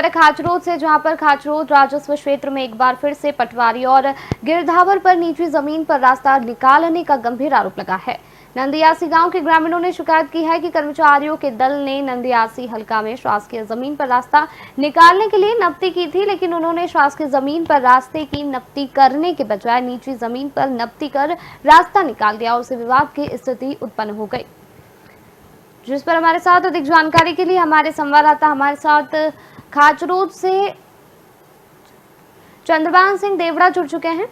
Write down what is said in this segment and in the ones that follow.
खाचरोद से, जहां पर खाचरोद राजस्व क्षेत्र में एक बार फिर से पटवारी और गिरधावर पर निजी जमीन पर रास्ता निकालने का गंभीर आरोप लगा है। नंदियासी गांव के ग्रामीणों ने शिकायत की है कि कर्मचारियों के दल ने नंदियासी हलका में शासकीय जमीन पर रास्ता निकालने के लिए नपती की थी, लेकिन उन्होंने शासकीय जमीन पर रास्ते की नपती करने के बजाय निजी जमीन पर नपती कर रास्ता निकाल दिया और उससे विवाद की स्थिति उत्पन्न हो गई। जिस पर हमारे साथ अधिक जानकारी के लिए हमारे संवाददाता हमारे साथ खाचरोद से चंद्रभान सिंह देवड़ा जुड़ चुके हैं।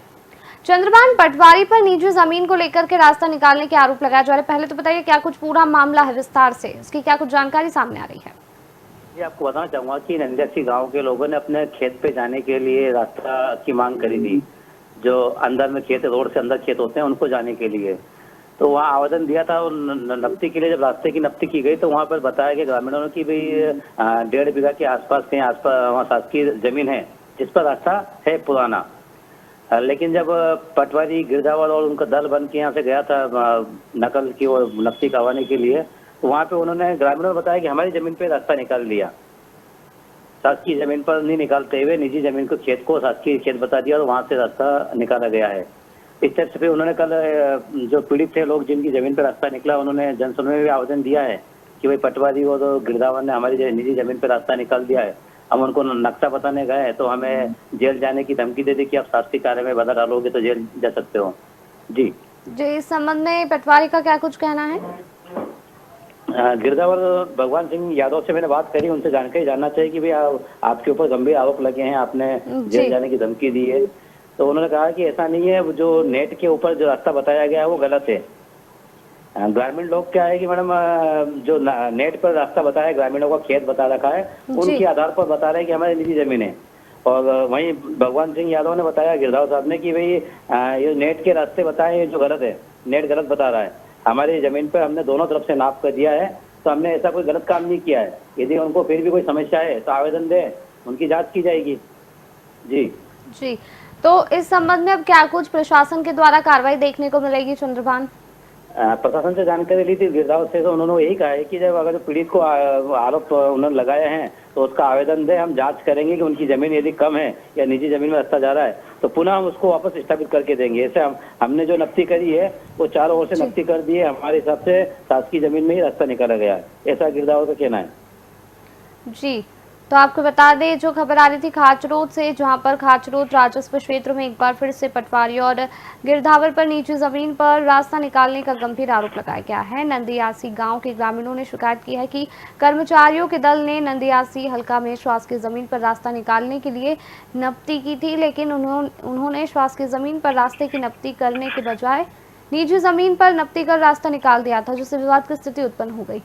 चंद्रभान, पटवारी पर निजी जमीन को लेकर के रास्ता निकालने के आरोप लगाए जा रहे, पहले तो बताइए क्या कुछ पूरा मामला है, विस्तार से इसकी क्या कुछ जानकारी सामने आ रही है? जी, आपको बताना चाहूंगा कि नंदियासी गांव के लोगों ने अपने खेत पे जाने के लिए रास्ता की मांग करी थी। जो अंदर में खेत, रोड से अंदर खेत होते हैं, उनको जाने के लिए तो वहाँ आवेदन दिया था। और नपती के लिए जब रास्ते की नपती की गई तो वहाँ पर बताया गया ग्रामीणों ने कि भाई 1.5 बीघा के आसपास कहीं आसपास वहाँ शासकीय जमीन है जिस पर रास्ता है पुराना। लेकिन जब पटवारी गिरधावर और उनका दल बन के यहाँ से गया था नकल की और नपती करवाने के लिए, तो वहाँ पे उन्होंने ग्रामीणों ने बताया कि हमारी जमीन पे रास्ता निकाल लिया। शासकीय जमीन पर नहीं निकालते हुए निजी जमीन को, खेत को शासकीय खेत बता दिया और वहाँ से रास्ता निकाला गया है। इस तरह से फिर उन्होंने कल जो पीड़ित थे लोग जिनकी जमीन पर रास्ता निकला, उन्होंने जनसुनवाई में आवेदन दिया है कि भाई पटवारी और गिरधावर ने हमारी निजी जमीन पर रास्ता निकाल दिया है। हम उनको नक्शा बताने गए तो हमें जेल जाने की धमकी दे दी कि आप शासकीय कार्य में बाधा डालोगे तो जेल जा सकते हो। जी इस संबंध में पटवारी का क्या कुछ कहना है? गिरधावर भगवान सिंह यादव से मैंने बात करी, उनसे जानकारी जानना चाहिए कि भाई आपके ऊपर गंभीर आरोप लगे हैं, आपने जेल जाने की धमकी दी है। तो उन्होंने कहा कि ऐसा नहीं है, जो नेट के ऊपर जो रास्ता बताया गया है वो गलत है। ग्रामीण लोग क्या है कि मैडम जो नेट पर रास्ता बताया, ग्रामीणों का खेत बता रखा है, उनके आधार पर बता रहे हैं कि हमारी निजी जमीन है। और वहीं भगवान सिंह यादव ने बताया गिरधावर साहब ने कि भाई ये नेट के रास्ते बताए जो गलत है, नेट गलत बता रहा है। हमारी जमीन पर हमने दोनों तरफ से नाप कर दिया है, तो हमने ऐसा कोई गलत काम नहीं किया है। यदि उनको फिर भी कोई समस्या है तो आवेदन दे, उनकी जांच की जाएगी। जी जी, तो इस संबंध में अब क्या कुछ प्रशासन के द्वारा कार्रवाई देखने को मिलेगी चंद्रभान? प्रशासन से जानकारी ली थी गिरधावर से, तो उन्होंने यही कहा है कि जब अगर पीड़ित को आरोप उन्होंने लगाए हैं तो उसका आवेदन दे, हम जांच करेंगे कि उनकी जमीन यदि कम है या निजी जमीन में रास्ता जा रहा है तो पुनः हम उसको वापस स्थापित करके देंगे। ऐसे हमने जो नपती करी है वो चारों ओर से नपती कर दी है, हमारे हिसाब से शासकीय जमीन में ही रास्ता निकाला गया है, ऐसा गिरधावर का कहना है। जी, तो आपको बता दें जो खबर आ रही थी खाचरोद से, जहां पर खाचरोद राजस्व क्षेत्र में एक बार फिर से पटवारी और गिरधावर पर निजी जमीन पर रास्ता निकालने का गंभीर आरोप लगाया गया है। नंदियासी गांव के ग्रामीणों ने शिकायत की है कि कर्मचारियों के दल ने नंदियासी हलका में शासकीय जमीन पर रास्ता निकालने के लिए नपती की थी, लेकिन उन्होंने शासकीय जमीन पर रास्ते की नपती करने के बजाय निजी जमीन पर नपती कर रास्ता निकाल दिया था, जिससे विवाद की स्थिति उत्पन्न हो गई।